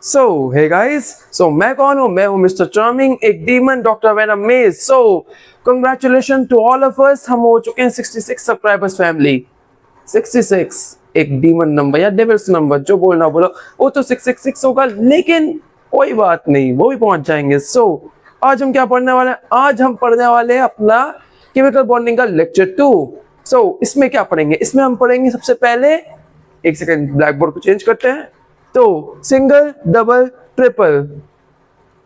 सो hey guys, सो मैं कौन हूँ? मैं हूँ मिस्टर चार्मिंग, एक डीमन डॉक्टर वेनम मेज। So congratulation to all of us, हम हो चुके हैं 66 सब्सक्राइबर्स फैमिली। 66 एक डीमन नंबर या डेविल्स नंबर, जो बोलना बोलो, वो तो 666 होगा, लेकिन कोई बात नहीं, वो भी पहुंच जाएंगे। सो आज हम क्या पढ़ने वाले हैं? आज हम पढ़ने वाले हैं अपना केमिकल बॉन्डिंग का लेक्चर 2। सो इसमें क्या पढ़ेंगे? इसमें हम पढ़ेंगे सबसे पहले, एक सेकेंड ब्लैक बोर्ड को चेंज करते हैं, तो सिंगल, डबल, ट्रिपल,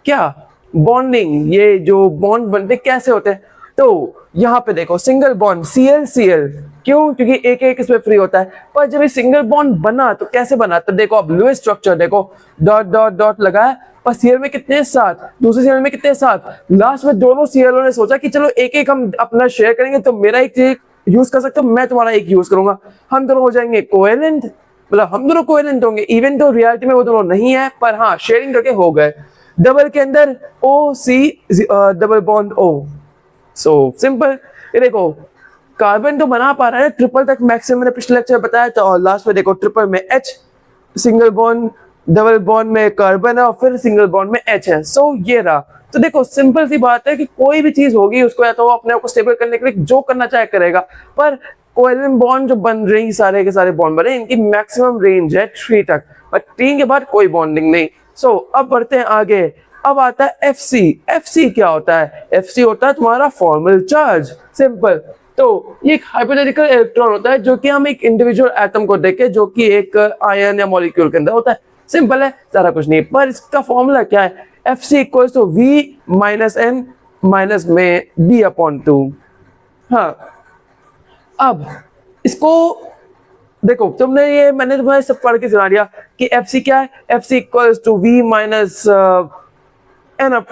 क्या बॉन्डिंग, ये जो बॉन्ड बनते कैसे होते हैं। तो यहाँ पे देखो, सिंगल बॉन्ड Cl Cl, क्यों? क्योंकि एक एक इसमें फ्री होता है। पर जब ये सिंगल बॉन्ड बना तो कैसे बना? तो देखो, अब लुईस स्ट्रक्चर देखो, डॉट डॉट डॉट लगाया, पर Cl में कितने साथ, दूसरे Cl में कितने साथ, लास्ट में दोनों Cl ने सोचा कि चलो एक एक हम अपना शेयर करेंगे, तो मेरा एक यूज कर सकते हो, मैं तुम्हारा एक यूज करूंगा, हम दोनों हो जाएंगे कोवेलेंट। मतलब हम दोनों कोवेलेंट होंगे, इवन तो रियलिटी में वो दोनों नहीं है, पर हाँ शेयरिंग करके हो गए। डबल के अंदर OC double bond O। So simple. ये देखो, कार्बन तो बना पा रहा है, ट्रिपल तक मैक्सिमम मैंने पिछले लेक्चर में बताया था, और लास्ट में देखो ट्रिपल में H, single bond, double bond में कार्बन है, और फिर सिंगल बॉन्ड में H है। सो ये रहा। तो देखो, सिंपल सी बात है कि कोई भी चीज होगी, उसको या तो अपने आप को स्टेबल करने के लिए जो करना चाहे करेगा, पर कोवेलेंट बॉन्ड जो बन रही, सारे के सारे बॉन्ड बने, इनकी मैक्सिमम रेंज है 3 तक, और 3 के बाद कोई बॉन्डिंग नहीं। सो अब बढ़ते हैं आगे। अब आता है FC। FC क्या होता है? FC होता है तुम्हारा फॉर्मल चार्ज। सिंपल। तो ये एक हाइपोथेटिकल इलेक्ट्रॉन होता है, जो कि हम एक इंडिविजुअल एटम को देखे, जो कि एक आयन या मॉलिक्यूल के अंदर होता है। सिंपल है, सारा कुछ नहीं। पर इसका फॉर्मूला क्या है? FC equals to V minus N minus में B/2। हाँ, अब इसको देखो, तुमने ये, मैंने तुम्हें सब पढ़ के सुना दिया कि FC क्या है। FC equals to V minus N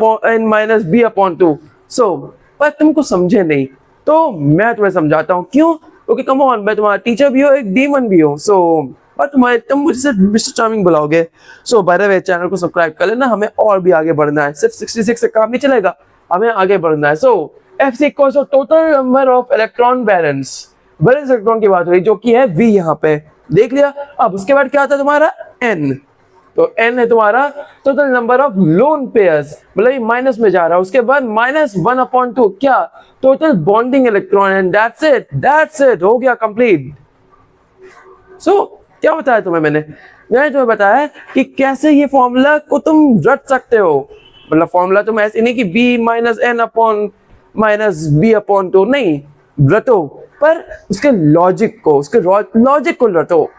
minus B/2। So पर तुमको समझे नहीं, तो मैं तुम्हें समझाता हूँ क्यों। क्योंकि कम ऑन, मैं तुम्हारा टीचर भी हो, एक डीमन भी हो। सो पर तुम मुझसे मिस्टर चार्मिंग बुलाओगे। So by the way, channel को सब्सक्राइब कर लेना, हमें और भी आगे बढ़ना है, सिर्फ 66 से काम नहीं चलेगा, हमें आगे बढ़ना है। So FC equals to total number of electron valence, valence electron की बात हो रही, जो कि है V, यहाँ पे देख लिया। अब उसके बाद क्या आता है तुम्हारा N, तो N है तुम्हारा total number of lone pairs, मतलब ये माइनस में जा रहा है। उसके बाद -1/2, क्या? Total bonding electron, and that's it, हो गया कंप्लीट। सो क्या बताया तुम्हें मैंने तुम्हें बताया कि कैसे ये फॉर्मूला को तुम रट सकते हो। मतलब फॉर्मूला तुम ऐसे नहीं कि B minus N upon minus B/2, नहीं, रटो, पर उसके लॉजिक को, उसके लॉजिक को रटो,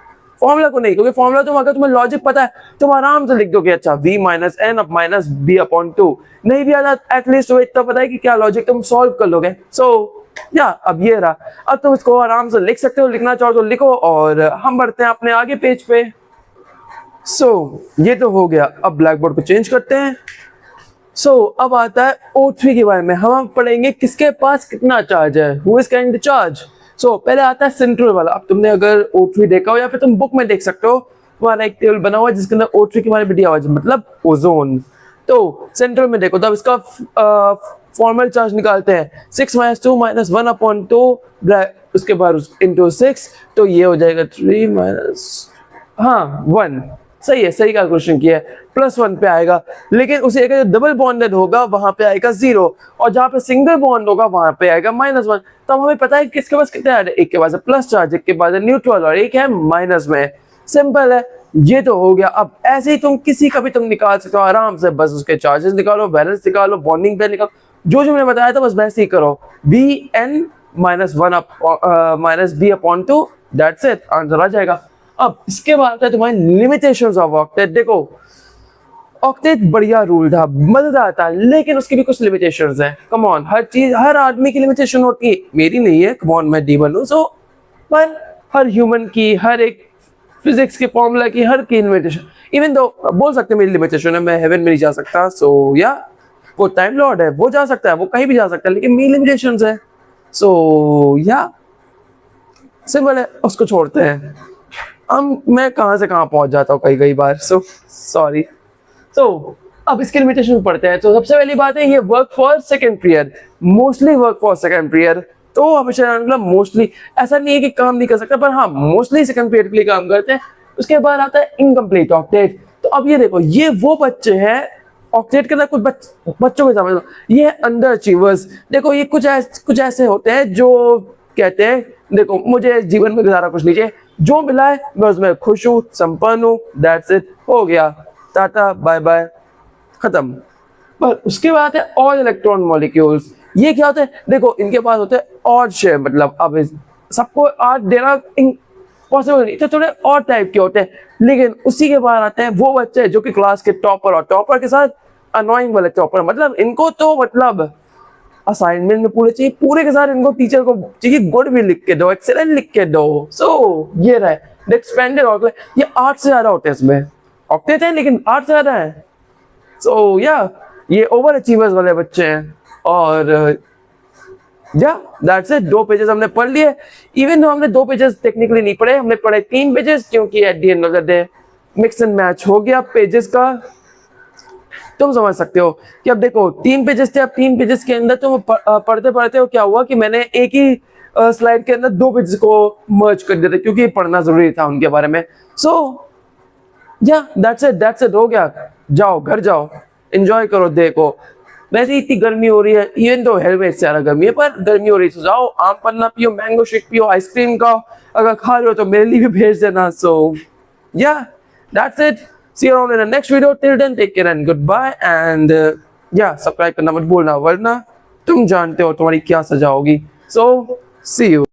फॉर्मूला को नहीं। क्योंकि फॉर्मूला तुम, अगर तुम्हें लॉजिक पता है, तुम आराम से लिख दोगे, अच्छा V माइनस N अब माइनस B/2। नहीं भी आता, एटलीस्ट वो इतना पता है कि क्या लॉजिक, तुम सॉल्व कर लोगे। सो या अब ये रहा। अब तुम इसको आराम से लिख सकते हो, लिखना चाहो तो लिखो, और हम बढ़ते हैं अपने आगे पेज पे। सो ये तो हो गया। अब ब्लैक बोर्ड को चेंज करते हैं। सो अब आता है O3 के बारे में। हम पढ़ेंगे किसके पास कितना चार्ज है, who is carrying the charge. So पहले आता है सेंट्रल वाला। अब तुमने अगर O3 देखा हो, या फिर तुम बुक में देख सकते हो, तुम्हारा एक टेबल बना हुआ है जिसके अंदर O3 के बारे में दिया हुआ है, मतलब ओजोन। तो सेंट्रल में देखो, तब इसका फॉर्मल चार्ज निकालते हैं, 6 - 2 - 1/2, उसके बाद इंटू 6, तो ये हो जाएगा 3 माइनस 1। सही है, सही कैलकुलेशन किया है, +1 पे आएगा। लेकिन उसी एक जो डबल बॉन्डेड होगा वहां पे आएगा 0, और जहां पे सिंगल बॉन्ड होगा वहां पे आएगा -1। तो हमें पता है किसके पास कितना है, एक के पास है प्लस चार्ज, एक के पास है न्यूट्रल, और एक है माइनस में। सिंपल है, ये तो हो गया। अब ऐसे ही तुम किसी का भी तुम निकाल सकते हो आराम से, बस उसके चार्जेस निकालो, बैलेंस निकालो, बॉन्डिंग पे निकालो, जो मैंने बताया था बस वैसे ही करो। Bn minus B/2, that's it, answer आ जाएगा। अब इसके बाद है तुम्हारी लिमिटेशंस ऑफ ऑक्टेट। देखो, ऑक्टेट बढ़िया रूल था, मजेदार था, लेकिन उसकी भी कुछ लिमिटेशंस हैं। कम ऑन, हर चीज, हर आदमी की लिमिटेशन होती है, मेरी नहीं है, कम ऑन, मैं डीमन हूं। सो पर हर ह्यूमन की, हर एक फिजिक्स के फॉर्मूला की, हर की लिमिटेशन, इवन दो बोल सकते हैं मेरी लिमिटेशन है, मैं हेवन में नहीं जा सकता। सो या वो टाइम लॉर्ड है, वो जा सकता है, वो कहीं भी जा सकता है, लेकिन मेरी लिमिटेशंस है। सो या सिंपल है, उसको छोड़ते हैं। मैं कहां से कहां पहुंच जाता हूँ कई बार, सो सॉरी। तो अब इसके लिमिटेशन पढ़ते हैं। तो सबसे पहली बात है, ये work for second period, mostly work for second period. तो हमेशा मतलब मोस्टली, ऐसा नहीं है कि काम नहीं कर सकता, पर हाँ मोस्टली सेकंड पीरियड के लिए काम करते हैं। उसके बाद आता है इनकम्प्लीट ऑक्टेट। तो तो अब ये देखो, ये वो बच्चे हैं ऑक्टेट के अंदर कुछ बच्चों के समझ लो, ये अंडर अचीवर्स। देखो ये कुछ ऐसे होते हैं जो कहते हैं देखो मुझे जीवन में गुजारा कुछ नहीं चाहिए, जो मिला है मैं उसमें खुश हूँ, संपन्न हूँ, दैट्स इट, हो गया, टाटा बाय बाय, खत्म। पर उसके बाद है ऑल इलेक्ट्रॉन मॉलिक्यूल्स। ये क्या होता है, देखो इनके पास होते हैं ऑड शेप, मतलब अब सबको आठ देना पॉसिबल नहीं, तो थोड़े और टाइप के होते हैं। लेकिन उसी के बाद आते हैं वो बच्चे जो कि क्लास के टॉपर, और टॉपर के साथ अनोइंग वाले टॉपर, मतलब इनको तो मतलब असाइनमेंट में पूरे चाहिए, पूरे के साथ इनको टीचर को चाहिए गुड भी लिख के दो, एक्सेलेंट लिख के दो। सो ये रहे एक्सपेंडेड ऑक्टेट, ये 8 से ज्यादा होते हैं इसमें, ऑक्टेट है लेकिन 8 से ज्यादा है। सो या ये ओवर अचीवर्स वाले बच्चे हैं। और या दैट्स इट, 2 पेजेस हमने पढ़ लिए। इवन तो हमने 2 पेजेस टेक्निकली नहीं पढ़े, हमने पढ़े 3 पेजेस, क्योंकि at the end of the day mix and match हो गया पेजेस का। तुम समझ सकते हो कि अब देखो 3 पेजेस थे, अब 3 पेजेस के अंदर तुम पढ़ते पढ़ते हो क्या हुआ कि मैंने एक ही स्लाइड के अंदर 2 पेजेस को मर्ज कर दिया था, क्योंकि पढ़ना जरूरी था उनके बारे में। सो या दैट्स इट, हो गया। जाओ घर जाओ, एंजॉय करो, देखो वैसे इतनी गर्मी हो रही है, इवन तो हेलमेट से ज्यादा गर्मी है, पर गर्मी हो रही है तो जाओ आम पन्ना पियो, मैंगो शेक पियो, आइसक्रीम खाओ, अगर खा रहे हो तो मेरे लिए भी भेज देना। So yeah that's it, see you around in the next video, till then take care and goodbye. And yeah subscribe करना मत भूलना, वरना तुम जानते हो तुम्हारी क्या सजा होगी। सो सी यू।